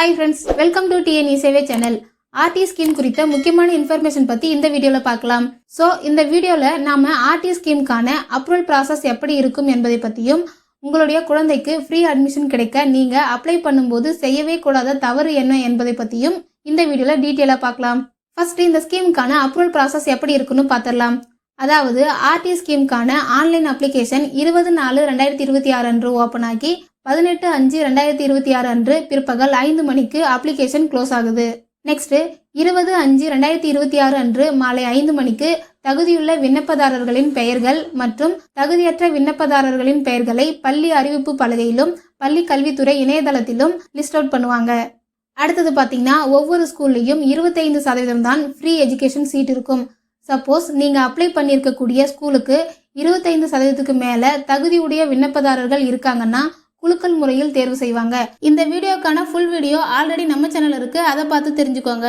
Hi friends, welcome to TNE சேவை channel. RT scheme குறித்த முக்கியமான இன்ஃபர்மேஷன் பற்றி இந்த வீடியோவில் பார்க்கலாம். ஸோ இந்த வீடியோவில் நாம் ஆர்டி ஸ்கீமுக்கான அப்ரூவல் ப்ராசஸ் எப்படி இருக்கும் என்பதை பற்றியும், உங்களுடைய குழந்தைக்கு ஃப்ரீ அட்மிஷன் கிடைக்க நீங்கள் அப்ளை பண்ணும்போது செய்யவே கூடாத தவறு என்ன என்பதை பற்றியும் இந்த வீடியோவில் டீட்டெயிலாக பார்க்கலாம். ஃபர்ஸ்ட் இந்த ஸ்கீமுக்கான அப்ரூவல் ப்ராசஸ் எப்படி இருக்குன்னு பார்த்துடலாம். அதாவது ஆர்டி ஸ்கீமுக்கான ஆன்லைன் அப்ளிகேஷன் 20/4/2026 அன்று ஓப்பன் ஆகி 18/5/2026 அன்று பிற்பகல் 5 மணிக்கு அப்ளிகேஷன் க்ளோஸ் ஆகுது. நெக்ஸ்ட் 20/5/2026 அன்று மாலை 5 மணிக்கு தகுதியுள்ள விண்ணப்பதாரர்களின் பெயர்கள் மற்றும் தகுதியற்ற விண்ணப்பதாரர்களின் பெயர்களை பள்ளி அறிவிப்பு பலகையிலும் பள்ளி கல்வித்துறை இணையதளத்திலும் லிஸ்ட் அவுட் பண்ணுவாங்க. அடுத்தது பார்த்தீங்கன்னா, ஒவ்வொரு ஸ்கூல்லையும் 25% தான் ஃப்ரீ எஜுகேஷன் சீட் இருக்கும். சப்போஸ் நீங்கள் அப்ளை பண்ணியிருக்கக்கூடிய ஸ்கூலுக்கு 25%க்கு மேலே தகுதியுடைய விண்ணப்பதாரர்கள் இருக்காங்கன்னா குலுக்கல் முறையில் தேர்வு செய்வாங்க. இந்த வீடியோக்கான ஃபுல் வீடியோ ஆல்ரெடி நம்ம சேனல் இருக்கு, அதை பார்த்து தெரிஞ்சுக்கோங்க.